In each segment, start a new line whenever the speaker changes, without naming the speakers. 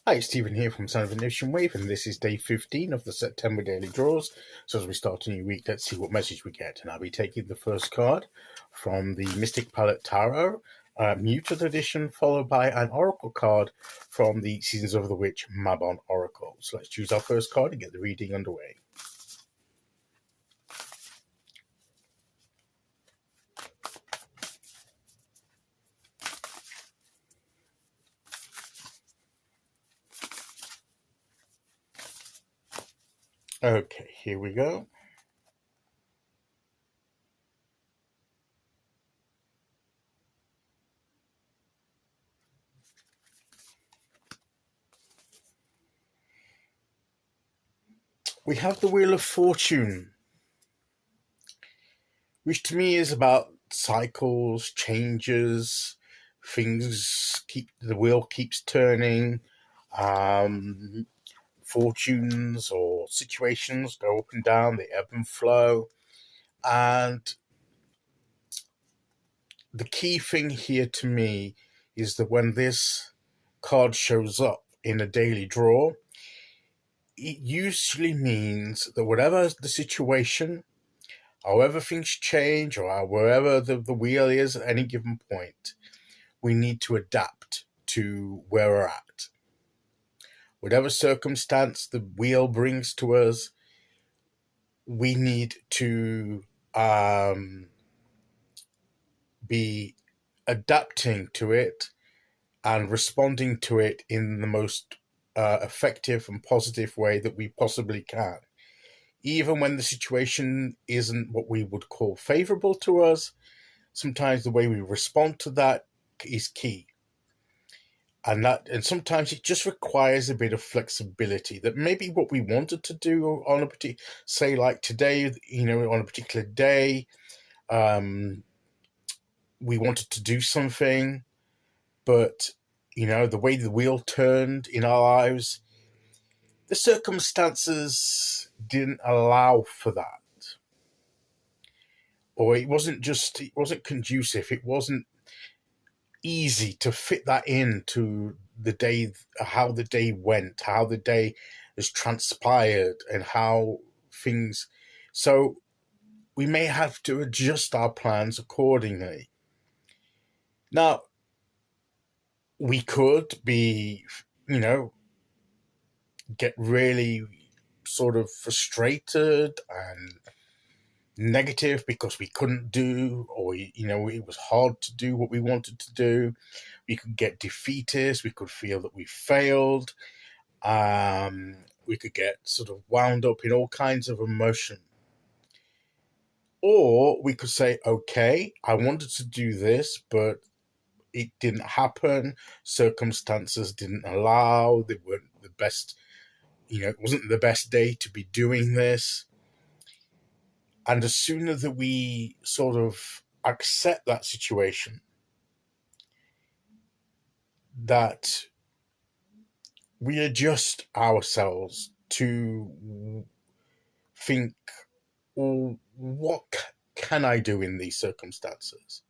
Hi, it's Stephen here from Son of a Nation Wave, and this is day 15 of the September daily draws. So as we start a new week, let's see what message we get. And I'll be taking the first card from the Mystic Palette Tarot, Muted Edition, followed by an Oracle card from the Seasons of the Witch Mabon Oracle. So let's choose our first card and get the reading underway. Okay, here we go. We have the Wheel of Fortune, which to me is about cycles, changes, the wheel keeps turning, fortunes or situations go up and down, they ebb and flow. And the key thing here to me is that when this card shows up in a daily draw, it usually means that whatever the situation, however things change, or wherever the wheel is at any given point, we need to adapt to where we're at. Whatever circumstance the wheel brings to us, we need to be adapting to it and responding to it in the most effective and positive way that we possibly can. Even when the situation isn't what we would call favorable to us, sometimes the way we respond to that is key. And sometimes it just requires a bit of flexibility. That maybe what we wanted to do on a particular, say like today, on a particular day, we wanted to do something, but the way the wheel turned in our lives, the circumstances didn't allow for that. Or it wasn't conducive. It wasn't easy to fit that into the day, how the day went, how the day has transpired, and how things. So we may have to adjust our plans accordingly. Now, we could be, get really sort of frustrated and negative because we couldn't do, or it was hard to do what we wanted to do. We could get defeatist. We could feel that we failed. We could get sort of wound up in all kinds of emotion. Or we could say, okay, I wanted to do this, but it didn't happen. Circumstances didn't allow. They weren't the best. It wasn't the best day to be doing this. And the sooner that we sort of accept that situation, that we adjust ourselves to think, well, what can I do in these circumstances?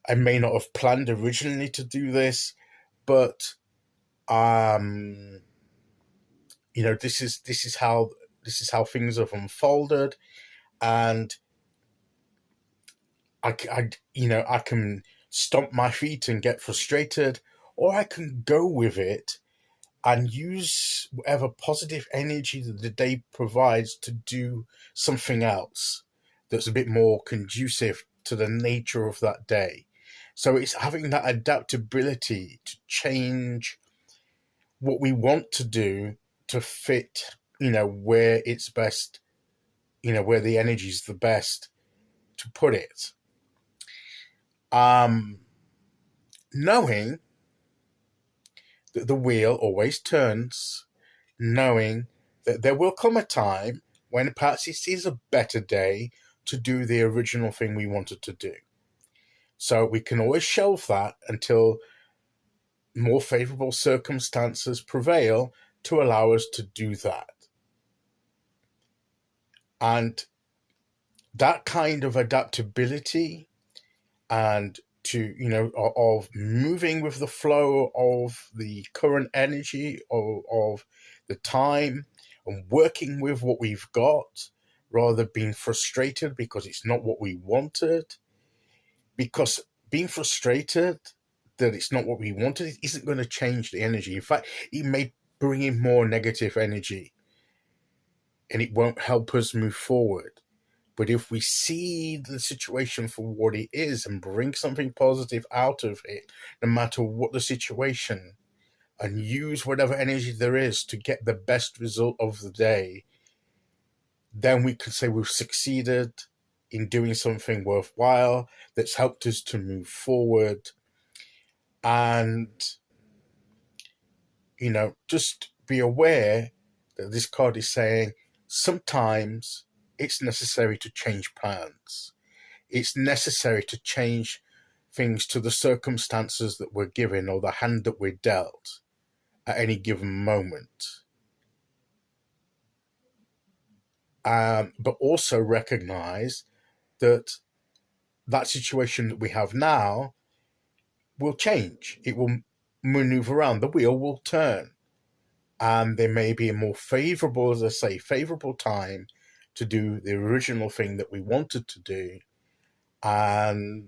I may not have planned originally to do this, but this is how things have unfolded, and I can stomp my feet and get frustrated, or I can go with it and use whatever positive energy that the day provides to do something else that's a bit more conducive to the nature of that day. So it's having that adaptability to change what we want to do to fit, where it's best, where the energy is the best to put it. Knowing that the wheel always turns, knowing that there will come a time when perhaps it is a better day to do the original thing we wanted to do. So we can always shelve that until more favorable circumstances prevail to allow us to do that. And that kind of adaptability and of moving with the flow of the current energy of the time, and working with what we've got, rather than being frustrated because it's not what we wanted. Because being frustrated that it's not what we wanted isn't going to change the energy. In fact, it may bring in more negative energy, and it won't help us move forward. But if we see the situation for what it is and bring something positive out of it, no matter what the situation, and use whatever energy there is to get the best result of the day, then we can say we've succeeded in doing something worthwhile that's helped us to move forward. And, just be aware that this card is saying sometimes it's necessary to change plans. It's necessary to change things to the circumstances that we're given or the hand that we're dealt at any given moment. But also recognize that situation that we have now will change. It will maneuver around. The wheel will turn. And there may be a more favorable, as I say, favorable time to do the original thing that we wanted to do. And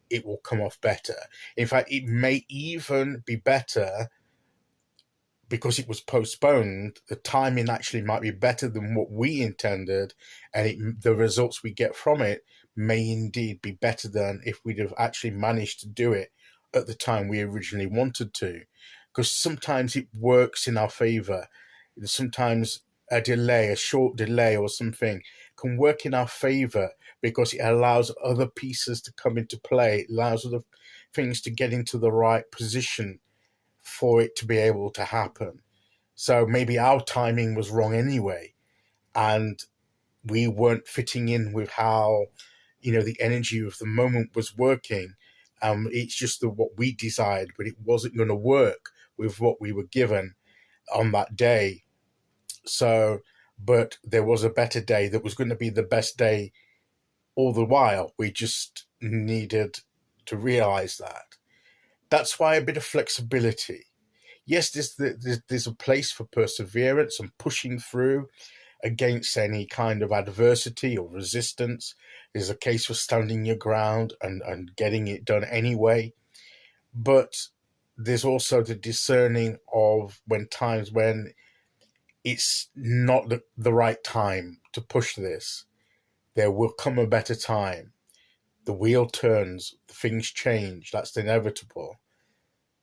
it will come off better. In fact, it may even be better because it was postponed. The timing actually might be better than what we intended, and the results we get from it may indeed be better than if we'd have actually managed to do it at the time we originally wanted to. Because sometimes it works in our favor. Sometimes a short delay or something can work in our favor because it allows other pieces to come into play. It allows other things to get into the right position for it to be able to happen. So maybe our timing was wrong anyway, and we weren't fitting in with how, the energy of the moment was working. It's just what we desired, but it wasn't going to work with what we were given on that day. So, but there was a better day that was going to be the best day all the while. We just needed to realize that. That's why a bit of flexibility. Yes, there's a place for perseverance and pushing through against any kind of adversity or resistance. There's a case for standing your ground and getting it done anyway. But there's also the discerning of times when it's not the right time to push this. There will come a better time. The wheel turns, things change. That's inevitable.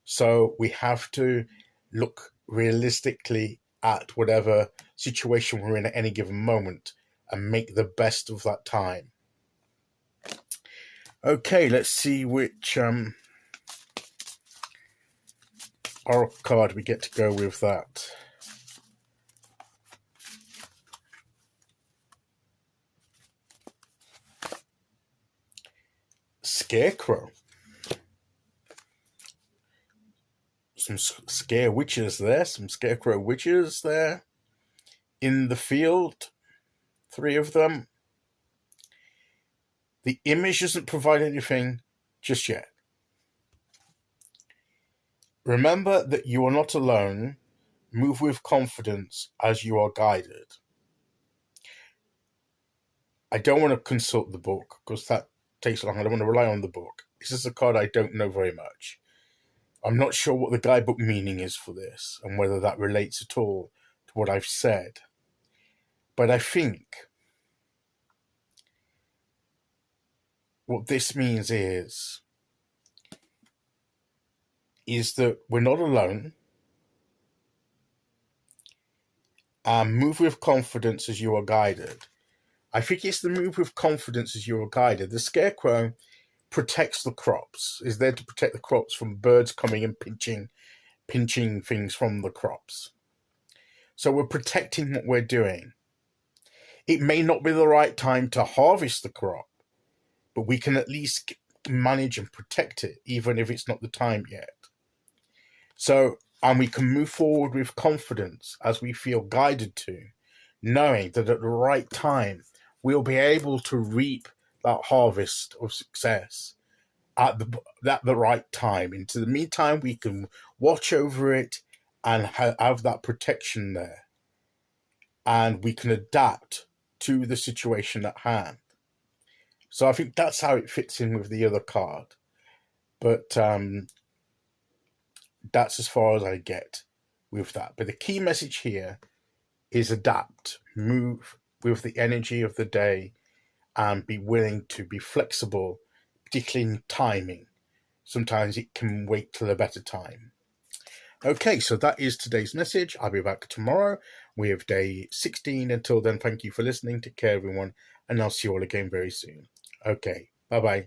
So we have to look realistically at whatever situation we're in at any given moment and make the best of that time. Okay, let's see which oracle card we get to go with that. Scarecrow. Some scare witches there, some scarecrow witches there in the field, 3 of them. The image doesn't provide anything just yet. Remember that you are not alone. Move with confidence as you are guided. I don't want to consult the book because that takes long. I don't want to rely on the book. This is a card I don't know very much. I'm not sure what the guidebook meaning is for this and whether that relates at all to what I've said. But I think what this means is that we're not alone. And move with confidence as you are guided. I think it's the move with confidence as you are guided. The scarecrow protects the crops, is there to protect the crops from birds coming and pinching things from the crops. So we're protecting what we're doing. It may not be the right time to harvest the crop, but we can at least manage and protect it, even if it's not the time yet. So, and we can move forward with confidence as we feel guided to, knowing that at the right time, we'll be able to reap that harvest of success at the right time. Into the meantime, we can watch over it and have that protection there, and we can adapt to the situation at hand. So I think that's how it fits in with the other card. But that's as far as I get with that. But the key message here is adapt, move with the energy of the day, and be willing to be flexible, particularly in timing. Sometimes it can wait till a better time. Okay, so that is today's message. I'll be back tomorrow with day 16. Until then, thank you for listening. Take care, everyone, and I'll see you all again very soon. Okay, bye-bye.